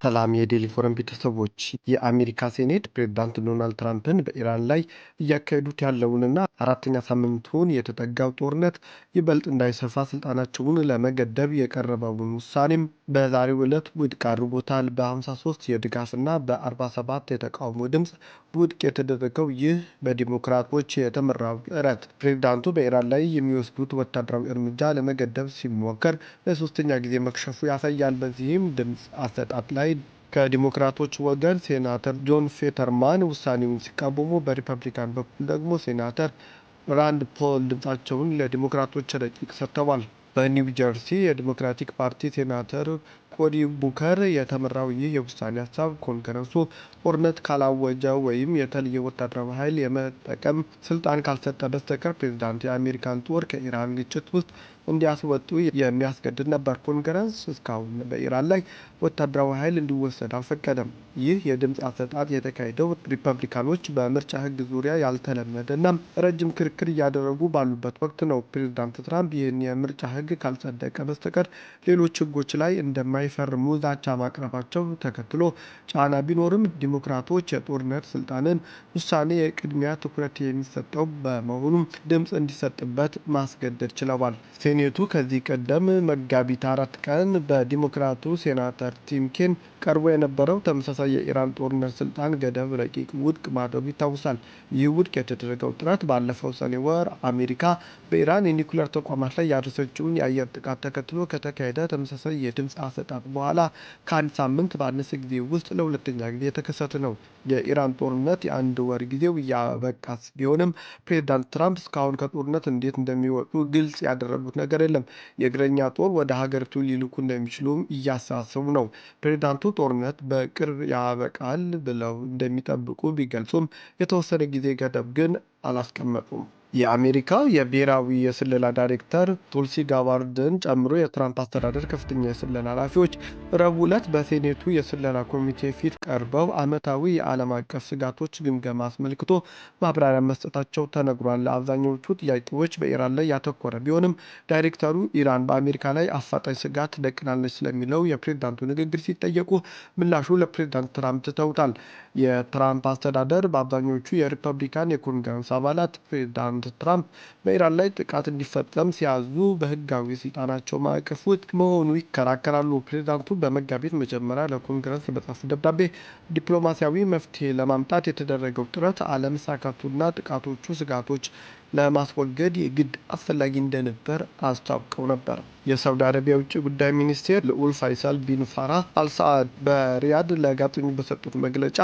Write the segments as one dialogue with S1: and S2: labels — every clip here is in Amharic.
S1: ሰላም የዴሊ ፎረም ቤተሰቦች፣ የአሜሪካ ሴኔት ፕሬዝዳንት ዶናልድ ትራምፕን በኢራን ላይ እያካሄዱት ያለውንና አራተኛ ሳምንቱን የተጠጋው ጦርነት ይበልጥ እንዳይሰፋ ስልጣናቸውን ለመገደብ የቀረበውን ውሳኔም በዛሬው ዕለት ውድቅ አድርጎታል። በ53 የድጋፍና በ47 የተቃውሞ ድምፅ ውድቅ የተደረገው ይህ በዲሞክራቶች የተመራው ጥረት ፕሬዝዳንቱ በኢራን ላይ የሚወስዱት ወታደራዊ እርምጃ ለመገደብ ሲሞከር ለሶስተኛ ጊዜ መክሸፉ ያሳያል። በዚህም ድምፅ አሰጣጥ ላይ ከዲሞክራቶች ወገን ሴናተር ጆን ፌተርማን ውሳኔውን ሲቃወሙ፣ በሪፐብሊካን በኩል ደግሞ ሴናተር ራንድ ፖል ድምፃቸውን ለዲሞክራቶች ረቂቅ ሰጥተዋል። በኒው ጀርሲ የዲሞክራቲክ ፓርቲ ሴናተር ኮሪ ቡከር የተመራው ይህ የውሳኔ ሀሳብ ኮንግረሱ ጦርነት ካላወጀ ወይም የተለየ ወታደራዊ ኃይል የመጠቀም ስልጣን ካልሰጠ በስተቀር ፕሬዝዳንቱ የአሜሪካን ጦር ከኢራን ግጭት ውስጥ እንዲያስወጡ የሚያስገድድ ነበር። ኮንግረስ እስካሁን በኢራን ላይ ወታደራዊ ኃይል እንዲወሰድ አልፈቀደም። ይህ የድምፅ አሰጣጥ የተካሄደው ሪፐብሊካኖች በምርጫ ሕግ ዙሪያ ያልተለመደና ረጅም ክርክር እያደረጉ ባሉበት ወቅት ነው። ፕሬዝዳንት ትራምፕ ይህን የምርጫ ሕግ ካልጸደቀ በስተቀር ሌሎች ሕጎች ላይ እንደማይፈርሙ ዛቻ ማቅረባቸው ተከትሎ ጫና ቢኖርም ዲሞክራቶች የጦርነት ስልጣንን ውሳኔ የቅድሚያ ትኩረት የሚሰጠው በመሆኑም ድምፅ እንዲሰጥበት ማስገደድ ችለዋል። ሴኔቱ ከዚህ ቀደም መጋቢት 4 ቀን በዲሞክራቱ ሴናተር ቲም ኬን ቀርቦ የነበረው ተመሳሳይ የኢራን ጦርነት ስልጣን ገደብ ረቂቅ ውድቅ ማድረጉ ይታወሳል። ይህ ውድቅ የተደረገው ጥረት ባለፈው ሰኔ ወር አሜሪካ በኢራን የኒውክሌር ተቋማት ላይ ያደረሰችውን የአየር ጥቃት ተከትሎ ከተካሄደ ተመሳሳይ የድምፅ አሰጣጥ በኋላ ከአንድ ሳምንት ባነሰ ጊዜ ውስጥ ለሁለተኛ ጊዜ የተከሰተ ነው። የኢራን ጦርነት የአንድ ወር ጊዜው እያበቃ ቢሆንም ፕሬዝዳንት ትራምፕ እስካሁን ከጦርነት እንዴት እንደሚወጡ ግልጽ ያደረጉት ነገር የለም። የእግረኛ ጦር ወደ ሀገሪቱ ሊልኩ እንደሚችሉም እያሳሰቡ ነው። ፕሬዝዳንቱ ጦርነት በቅርብ ያበቃል ብለው እንደሚጠብቁ ቢገልጹም የተወሰነ ጊዜ ገደብ ግን አላስቀመጡም። የአሜሪካ የብሔራዊ የስለላ ዳይሬክተር ቱልሲ ጋባርድን ጨምሮ የትራምፕ አስተዳደር ከፍተኛ የስለላ ኃላፊዎች ረቡዕ ዕለት በሴኔቱ የስለላ ኮሚቴ ፊት ቀርበው ዓመታዊ የዓለም አቀፍ ስጋቶች ግምገማ አስመልክቶ ማብራሪያ መስጠታቸው ተነግሯል። አብዛኞቹ ጥያቄዎች በኢራን ላይ ያተኮረ ቢሆንም ዳይሬክተሩ ኢራን በአሜሪካ ላይ አፋጣኝ ስጋት ደቅናለች ስለሚለው የፕሬዝዳንቱ ንግግር ሲጠየቁ ምላሹ ለፕሬዝዳንት ትራምፕ ትተውታል። የትራምፕ አስተዳደር በአብዛኞቹ የሪፐብሊካን የኮንግረስ አባላት ፕሬዝዳንት ትራምፕ በኢራን ላይ ጥቃት እንዲፈጸም ሲያዙ በህጋዊ ስልጣናቸው ማዕቀፍ ውስጥ መሆኑ ይከራከራሉ። ፕሬዝዳንቱ በመጋቢት መጀመሪያ ለኮንግረስ በጻፉት ደብዳቤ ዲፕሎማሲያዊ መፍትሄ ለማምጣት የተደረገው ጥረት አለመሳካቱና ጥቃቶቹ ስጋቶች ለማስወገድ የግድ አስፈላጊ እንደነበር አስታውቀው ነበር። የሳውዲ አረቢያ የውጭ ጉዳይ ሚኒስቴር ልዑል ፋይሳል ቢን ፋራህ አልሳዕድ በሪያድ ለጋዜጠኞች በሰጡት መግለጫ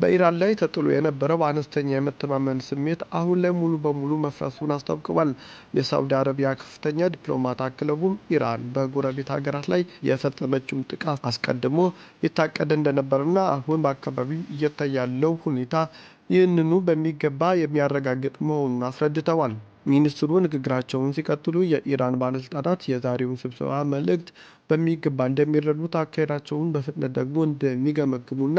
S1: በኢራን ላይ ተጥሎ የነበረው አነስተኛ የመተማመን ስሜት አሁን ላይ ሙሉ በሙሉ መፍረሱን አስታውቀዋል። የሳውዲ አረቢያ ከፍተኛ ዲፕሎማት አክለውም ኢራን በጎረቤት ሀገራት ላይ የፈጸመችውን ጥቃት አስቀድሞ የታቀደ እንደነበርና አሁን በአካባቢው እየታየ ያለው ሁኔታ ይህንኑ በሚገባ የሚያረጋግጥ መሆኑን አስረድተዋል። ሚኒስትሩ ንግግራቸውን ሲቀጥሉ የኢራን ባለስልጣናት የዛሬውን ስብሰባ መልእክት በሚገባ እንደሚረዱት፣ አካሄዳቸውን በፍጥነት ደግሞ እንደሚገመግሙና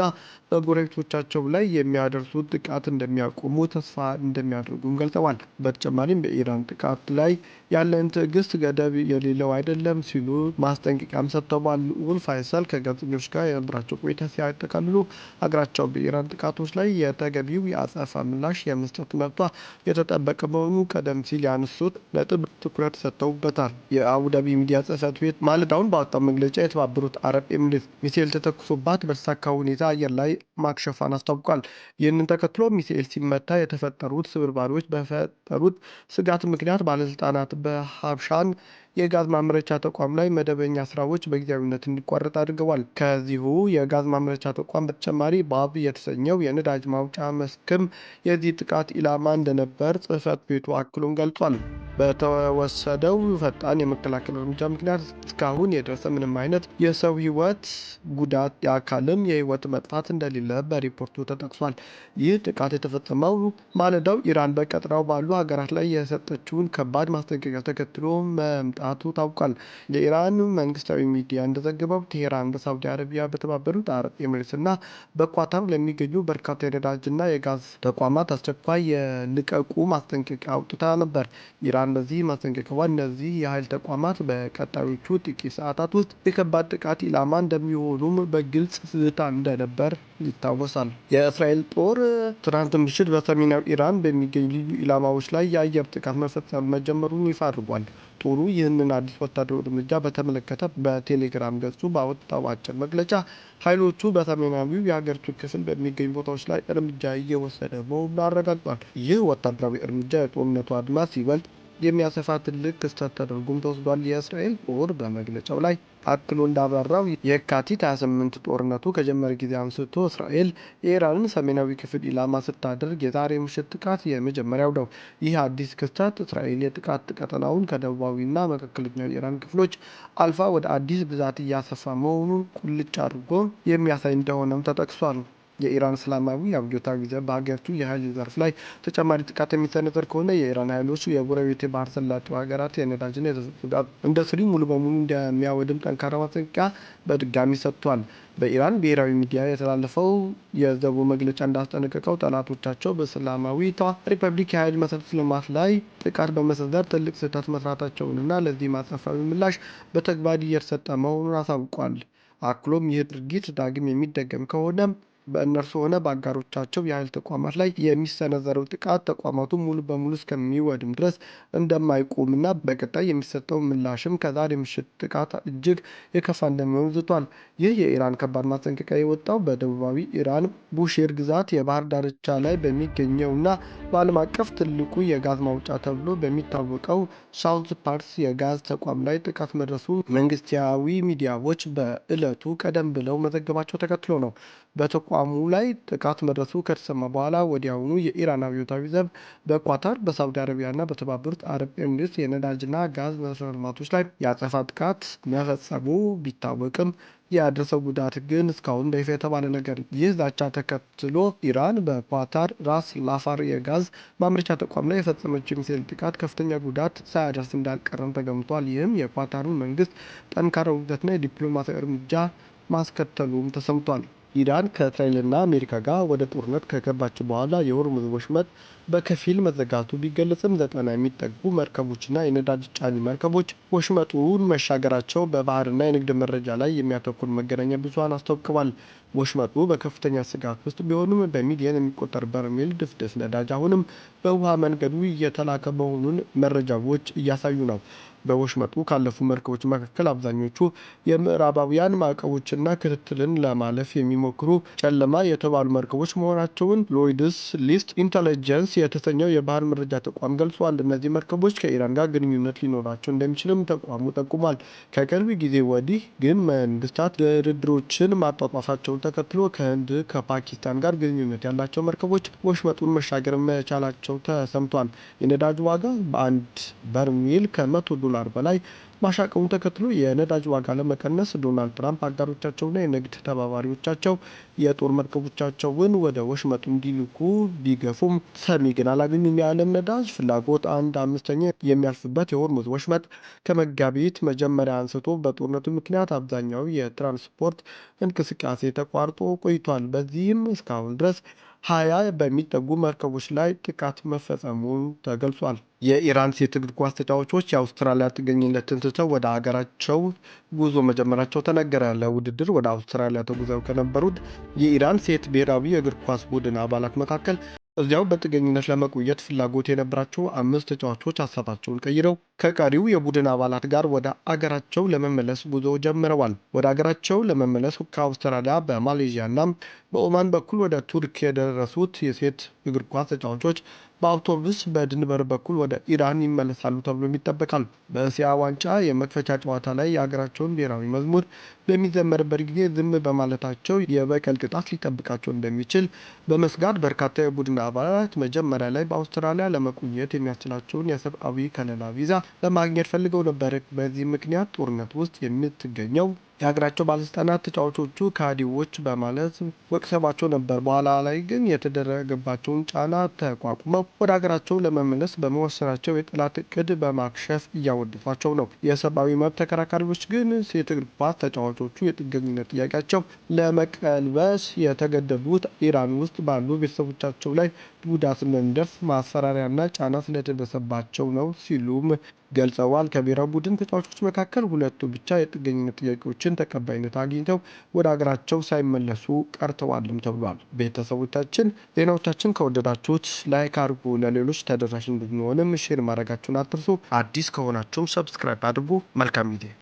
S1: በጎረቤቶቻቸው ላይ የሚያደርሱት ጥቃት እንደሚያቆሙ ተስፋ እንደሚያደርጉም ገልጸዋል። በተጨማሪም በኢራን ጥቃት ላይ ያለን ትዕግስት ገደብ የሌለው አይደለም ሲሉ ማስጠንቀቂያም ሰጥተዋል። ልዑል ፋይሳል ከጋዜጠኞች ጋር የነበራቸው ቆይታ ሲያጠቃልሉ ሀገራቸው በኢራን ጥቃቶች ላይ የተገቢው የአጸፋ ምላሽ የመስጠት መብቷ የተጠበቀ መሆኑ ቀደም ሲል ያነሱት ነጥብ ትኩረት ሰጥተውበታል። የአቡዳቢ ሚዲያ ጽሕፈት ቤት ማለዳውን ባወጣው መግለጫ የተባበሩት አረብ ኤሚሬትስ ሚሳኤል ተተኩሶባት በተሳካ ሁኔታ አየር ላይ ማክሸፏን አስታውቋል። ይህንን ተከትሎ ሚሳኤል ሲመታ የተፈጠሩት ስብርባሪዎች በፈጠሩት ስጋት ምክንያት ባለስልጣናት በሀብሻን የጋዝ ማምረቻ ተቋም ላይ መደበኛ ስራዎች በጊዜያዊነት እንዲቋረጥ አድርገዋል። ከዚሁ የጋዝ ማምረቻ ተቋም በተጨማሪ ባብ የተሰኘው የነዳጅ ማውጫ መስክም የዚህ ጥቃት ኢላማ እንደነበር ጽሕፈት ቤቱ አክሎም ገልጿል። በተወሰደው ፈጣን የመከላከል እርምጃ ምክንያት እስካሁን የደረሰ ምንም አይነት የሰው ሕይወት ጉዳት፣ የአካልም የሕይወት መጥፋት እንደሌለ በሪፖርቱ ተጠቅሷል። ይህ ጥቃት የተፈጸመው ማለዳው ኢራን በቀጠናው ባሉ ሀገራት ላይ የሰጠችውን ከባድ ማስጠንቀቂያ ተከትሎ መምጣቱ መውጣቱ ታውቋል። የኢራን መንግስታዊ ሚዲያ እንደዘገበው ቴሄራን በሳውዲ አረቢያ፣ በተባበሩት አረብ ኤሚሬትስና በኳታር ለሚገኙ በርካታ የነዳጅና የጋዝ ተቋማት አስቸኳይ የልቀቁ ማስጠንቀቂያ አውጥታ ነበር። ኢራን በዚህ ማስጠንቀቂያዋ እነዚህ የኃይል ተቋማት በቀጣዮቹ ጥቂት ሰዓታት ውስጥ የከባድ ጥቃት ኢላማ እንደሚሆኑም በግልጽ ዝታ እንደነበር ይታወሳል። የእስራኤል ጦር ትናንት ምሽት በሰሜናዊ ኢራን በሚገኙ ልዩ ኢላማዎች ላይ የአየር ጥቃት መፈጸም መጀመሩን ይፋ አድርጓል። ጦሩ ይህንን አዲስ ወታደራዊ እርምጃ በተመለከተ በቴሌግራም ገጹ ባወጣው አጭር መግለጫ ኃይሎቹ በሰሜናዊው የሀገሪቱ ክፍል በሚገኙ ቦታዎች ላይ እርምጃ እየወሰደ መሆኑን አረጋግጧል። ይህ ወታደራዊ እርምጃ የጦርነቱ አድማስ ይበልጥ የሚያሰፋ ትልቅ ክስተት ተደርጎም ተወስዷል። የእስራኤል ጦር በመግለጫው ላይ አክሎ እንዳብራራው የካቲት 28 ጦርነቱ ከጀመረ ጊዜ አንስቶ እስራኤል የኢራንን ሰሜናዊ ክፍል ኢላማ ስታደርግ የዛሬ ምሽት ጥቃት የመጀመሪያው ነው። ይህ አዲስ ክስተት እስራኤል የጥቃት ቀጠናውን ከደቡባዊና መካከለኛው የኢራን ክፍሎች አልፋ ወደ አዲስ ግዛት እያሰፋ መሆኑን ቁልጭ አድርጎ የሚያሳይ እንደሆነም ተጠቅሷል። የኢራን እስላማዊ አብዮታዊ ዘብ በሀገሪቱ የኃይል ዘርፍ ላይ ተጨማሪ ጥቃት የሚሰነዘር ከሆነ የኢራን ኃይሎች የጎረቤት የባህረ ሰላጤው ሀገራት የነዳጅና የጋዝ ኢንዱስትሪ ሙሉ በሙሉ እንደሚያወድም ጠንካራ ማስጠንቀቂያ በድጋሚ ሰጥቷል። በኢራን ብሔራዊ ሚዲያ የተላለፈው የዘቡ መግለጫ እንዳስጠነቀቀው ጠላቶቻቸው በእስላማዊቷ ሪፐብሊክ የኃይል መሰረተ ልማት ላይ ጥቃት በመሰንዘር ትልቅ ስህተት መስራታቸውንና ለዚህ አጸፋዊ ምላሽ በተግባር እየተሰጠ መሆኑን አሳውቋል። አክሎም ይህ ድርጊት ዳግም የሚደገም ከሆነ በእነርሱ ሆነ በአጋሮቻቸው የኃይል ተቋማት ላይ የሚሰነዘረው ጥቃት ተቋማቱ ሙሉ በሙሉ እስከሚወድም ድረስ እንደማይቆምና በቀጣይ የሚሰጠው ምላሽም ከዛሬ ምሽት ጥቃት እጅግ የከፋ እንደሚሆን ዝቷል። ይህ የኢራን ከባድ ማስጠንቀቂያ የወጣው በደቡባዊ ኢራን ቡሼር ግዛት የባህር ዳርቻ ላይ በሚገኘውና በዓለም አቀፍ ትልቁ የጋዝ ማውጫ ተብሎ በሚታወቀው ሳውዝ ፓርስ የጋዝ ተቋም ላይ ጥቃት መድረሱ መንግስታዊ ሚዲያዎች በዕለቱ ቀደም ብለው መዘገባቸው ተከትሎ ነው። በተቋሙ ላይ ጥቃት መድረሱ ከተሰማ በኋላ ወዲያውኑ የኢራን አብዮታዊ ዘብ በኳታር፣ በሳውዲ አረቢያና በተባበሩት አረብ ኤሚሬትስ የነዳጅና ጋዝ መሰረተ ልማቶች ላይ የአጸፋ ጥቃት መፈጸሙ ቢታወቅም ያደረሰው ጉዳት ግን እስካሁን በይፋ የተባለ ነገር። ይህ ዛቻ ተከትሎ ኢራን በኳታር ራስ ላፋር የጋዝ ማምረቻ ተቋም ላይ የፈጸመችው ሚሳኤል ጥቃት ከፍተኛ ጉዳት ሳያደርስ እንዳልቀረም ተገምቷል። ይህም የኳታሩን መንግስት ጠንካራ ውግዘትና የዲፕሎማሲያዊ እርምጃ ማስከተሉም ተሰምቷል። ኢራን ከእስራኤልና አሜሪካ ጋር ወደ ጦርነት ከገባች በኋላ የሆርሙዝ ወሽመጥ በከፊል መዘጋቱ ቢገለጽም 90 የሚጠጉ መርከቦችና የነዳጅ ጫኝ መርከቦች ወሽመጡን መሻገራቸው በባህርና የንግድ መረጃ ላይ የሚያተኩር መገናኛ ብዙኃን አስታውቀዋል። ወሽመጡ በከፍተኛ ስጋት ውስጥ ቢሆንም በሚሊዮን የሚቆጠር በርሜል ድፍድፍ ነዳጅ አሁንም በውሃ መንገዱ እየተላከ መሆኑን መረጃዎች እያሳዩ ነው። በወሽመጡ ካለፉ መርከቦች መካከል አብዛኞቹ የምዕራባውያን ማዕቀቦችና ክትትልን ለማለፍ የሚሞክሩ ጨለማ የተባሉ መርከቦች መሆናቸውን ሎይድስ ሊስት ኢንተለጀንስ የተሰኘው የባህር መረጃ ተቋም ገልጿል። እነዚህ መርከቦች ከኢራን ጋር ግንኙነት ሊኖራቸው እንደሚችልም ተቋሙ ጠቁሟል። ከቅርብ ጊዜ ወዲህ ግን መንግስታት ድርድሮችን ማጧጧፋቸውን ተከትሎ ከህንድ፣ ከፓኪስታን ጋር ግንኙነት ያላቸው መርከቦች ወሽመጡን መሻገር መቻላቸው ተሰምቷል። የነዳጅ ዋጋ በአንድ በርሜል ከ$100 በላይ ማሻቀቡን ተከትሎ የነዳጅ ዋጋ ለመቀነስ ዶናልድ ትራምፕ አጋሮቻቸውና የንግድ ተባባሪዎቻቸው የጦር መርከቦቻቸውን ወደ ወሽመጡ እንዲልኩ ቢገፉም ሰሚ ግን አላገኙም። የዓለም ነዳጅ ፍላጎት 1/5 የሚያልፍበት የሆርሙዝ ወሽመጥ ከመጋቢት መጀመሪያ አንስቶ በጦርነቱ ምክንያት አብዛኛው የትራንስፖርት እንቅስቃሴ ተቋርጦ ቆይቷል። በዚህም እስካሁን ድረስ 20 በሚጠጉ መርከቦች ላይ ጥቃት መፈጸሙ ተገልጿል። የኢራን ሴት እግር ኳስ ተጫዋቾች የአውስትራሊያ ጥገኝነትን ትተው ወደ ሀገራቸው ጉዞ መጀመራቸው ተነገረ። ለውድድር ወደ አውስትራሊያ ተጉዘው ከነበሩት የኢራን ሴት ብሔራዊ የእግር ኳስ ቡድን አባላት መካከል እዚያው በጥገኝነት ለመቆየት ፍላጎት የነበራቸው 5 ተጫዋቾች ሀሳባቸውን ቀይረው ከቀሪው የቡድን አባላት ጋር ወደ አገራቸው ለመመለስ ጉዞ ጀምረዋል። ወደ አገራቸው ለመመለስ ከአውስትራሊያ በማሌዥያና በኦማን በኩል ወደ ቱርክ የደረሱት የሴት እግር ኳስ ተጫዋቾች በአውቶቡስ በድንበር በኩል ወደ ኢራን ይመለሳሉ ተብሎ ይጠበቃል። በእስያ ዋንጫ የመክፈቻ ጨዋታ ላይ የሀገራቸውን ብሔራዊ መዝሙር በሚዘመርበት ጊዜ ዝም በማለታቸው የበቀል ቅጣት ሊጠብቃቸው እንደሚችል በመስጋት በርካታ የቡድን አባላት መጀመሪያ ላይ በአውስትራሊያ ለመቆየት የሚያስችላቸውን የሰብአዊ ከለላ ቪዛ ለማግኘት ፈልገው ነበር። በዚህ ምክንያት ጦርነት ውስጥ የምትገኘው የሀገራቸው ባለስልጣናት ተጫዋቾቹ ከሃዲዎች በማለት ወቅሰዋቸው ነበር። በኋላ ላይ ግን የተደረገባቸውን ጫና ተቋቁመው ወደ ሀገራቸው ለመመለስ በመወሰናቸው የጠላት እቅድ በማክሸፍ እያወደሷቸው ነው። የሰብአዊ መብት ተከራካሪዎች ግን ሴት እግር ኳስ ተጫዋቾቹ የጥገኝነት ጥያቄያቸው ለመቀልበስ የተገደዱት ኢራን ውስጥ ባሉ ቤተሰቦቻቸው ላይ ጉዳት መንደፍ፣ ማስፈራሪያና ጫና ስለደረሰባቸው ነው ሲሉም ገልጸዋል። ከብሔራዊ ቡድን ተጫዋቾች መካከል ሁለቱ ብቻ የጥገኝነት ጥያቄዎችን ተቀባይነት አግኝተው ወደ ሀገራቸው ሳይመለሱ ቀርተዋልም ተብሏል። ቤተሰቦቻችን ዜናዎቻችን ከወደዳችሁት ላይክ አድርጉ፣ ለሌሎች ተደራሽ እንድንሆንም ሼር ማድረጋችሁን አትርሱ። አዲስ ከሆናችሁም ሰብስክራይብ አድርጉ። መልካም ጊዜ